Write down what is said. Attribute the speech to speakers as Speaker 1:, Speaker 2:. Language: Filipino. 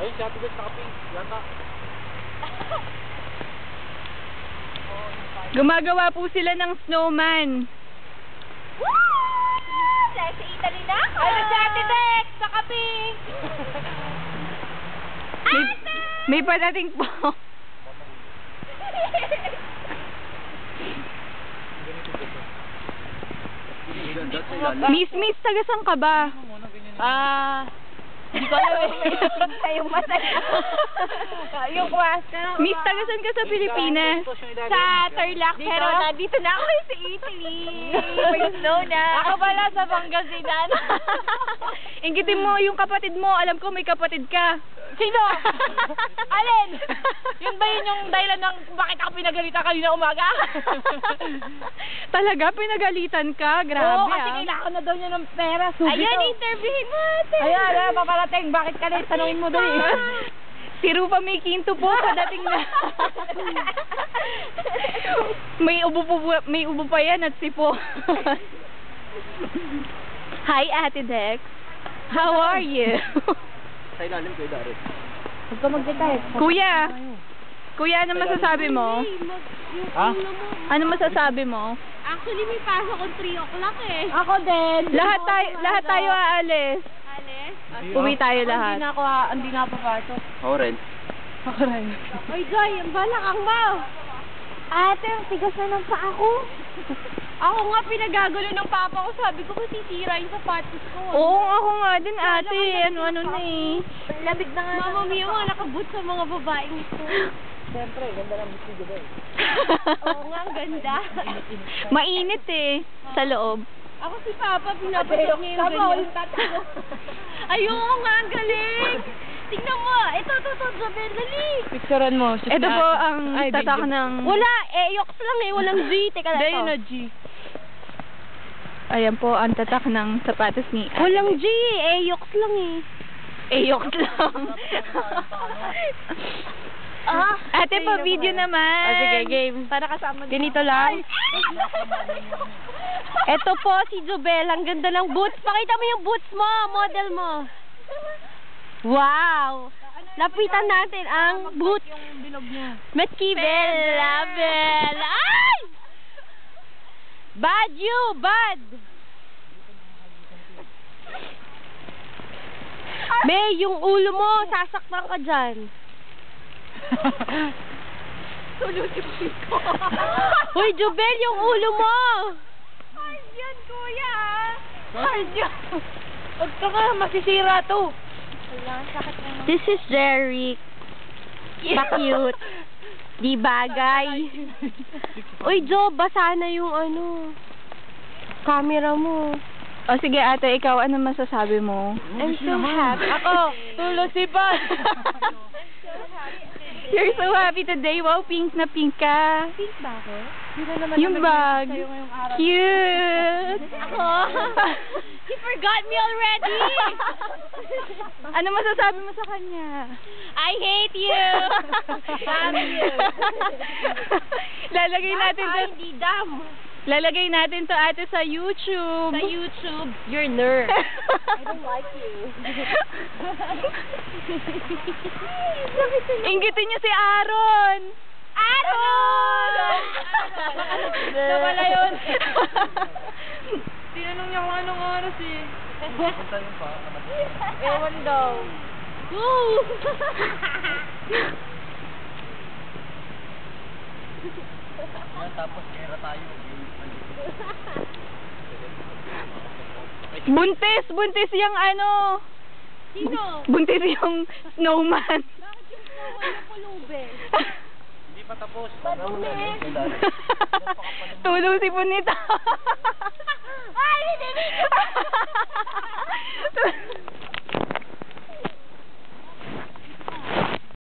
Speaker 1: Ayun, si Ate Beth nakaping. Yata.
Speaker 2: Gumagawa po sila ng snowman.
Speaker 3: Woo! Dahil sa Italy na ako! Ano si Ate Dex? Sa kaping!
Speaker 2: May padating po. Miss, tagasan ka ba?
Speaker 3: Hindi ko alam kayong masaya. Yung kwas.
Speaker 2: Miss, tagasan ka sa Pilipinas.
Speaker 3: Sa Tarlac, pero nandito na ako sa Italy. May snow na. Ako pala sa Pangasinan.
Speaker 2: Inggitin mo yung kapatid mo. Alam ko may kapatid ka.
Speaker 3: Sino? Alin? Yun ba yun yung dahilan ng bakit ako pinagalitan kanina umaga?
Speaker 2: Talaga? Pinagalitan ka? Grabe.
Speaker 3: Oo, kasi kailangan na daw niya ng pera. Ayan, interviewin mo ate. Ayan, paparating. Bakit ka na? Tanungin mo doon.
Speaker 2: Si Rupa may kinto po. Padating na. May ubo pa yan at sipo. Hi, Ate Dex. How are you?
Speaker 1: Sa ilalim kayo dari.
Speaker 3: Huwag ka mag-detay.
Speaker 2: Kuya, ano masasabi mo?
Speaker 1: Ha?
Speaker 2: Ano masasabi mo?
Speaker 3: Actually, may pasok ko 3 o'clock eh. Ako din.
Speaker 2: Lahat tayo aalis.
Speaker 3: Alis?
Speaker 2: Uwi tayo lahat.
Speaker 3: Hindi na ako papasok.
Speaker 1: Ako rin.
Speaker 3: Oy, Joy, ang balakang mo. Ate, ang tigas na ng paa ko. Ako nga, pinagagulo ng papa ko. Sabi ko, masisira yung sapatos ko.
Speaker 2: Oo, ako nga din ate. Ano na eh.
Speaker 3: Lamig na nga. Mama Mia, mga nakabut sa mga babaeng ito.
Speaker 1: Siyempre, ganda ng bisig ba eh.
Speaker 3: Oo nga, ang ganda.
Speaker 2: Mainit eh. Sa loob.
Speaker 3: Ako si Papa, pinapatok niya yung ganyan. Ayoko nga, ang galing. Tingnan mo, ito, Jobel, dali.
Speaker 2: Picturean mo. Ito po ang tatak ng...
Speaker 3: Wala, yoks lang eh, walang G. Teka lang ito.
Speaker 2: Dahil G. Ayan po ang tatak ng sapatos ni Ate.
Speaker 3: Walang G, yoks lang eh.
Speaker 2: Yoks lang. Ate pa video naman.
Speaker 3: Sige, game. Para kasama
Speaker 2: Ganito lang.
Speaker 3: Ito po si Jobel, ang ganda ng boots. Pakita mo yung boots mo, model mo. Wow! Lapitan natin ang boots.
Speaker 2: Yung bilog niya.
Speaker 3: Metki Bella Bell. Ay! Bad you, bad. May, yung ulo mo, sasaktan ka dyan.
Speaker 2: Tulusipin ko.
Speaker 3: Hoy, Jobel, yung ulo mo.
Speaker 2: Hard yan, kuya. Hard yan. Huwag ka nga, masisira to.
Speaker 3: This is Derek. Pa-cute. Di bagay. Uy, Jo, basa na yung camera mo.
Speaker 2: O sige ate, ikaw ano masasabi mo?
Speaker 3: I'm so happy.
Speaker 2: Ako, tulusipan. You're so happy today. Wow, pink na pink ka.
Speaker 3: Pink ba ako?
Speaker 2: Yung bag. Cute.
Speaker 3: Ako? He forgot me already.
Speaker 2: Ano masasabi mo sa kanya?
Speaker 3: I hate you. Love you.
Speaker 2: Lalagay natin to.
Speaker 3: Hindi dam.
Speaker 2: Lalagay natin to ate sa YouTube.
Speaker 3: Sa YouTube, you're nerd. I don't like you.
Speaker 2: Inggitin niyo si Aaron.
Speaker 3: Aaron!
Speaker 2: Nawala yun. Tinanong niya kung anong oras eh.
Speaker 1: Punta yung pa.
Speaker 3: Ewan daw. Woo!
Speaker 1: Tapos kera tayo.
Speaker 2: Buntis yung ano.
Speaker 3: Sino?
Speaker 2: Buntis yung snowman.
Speaker 3: Bakit yung snowman na pulube?
Speaker 1: Hindi pa tapos.
Speaker 2: Tulusi po nito.
Speaker 3: Ay, hindi!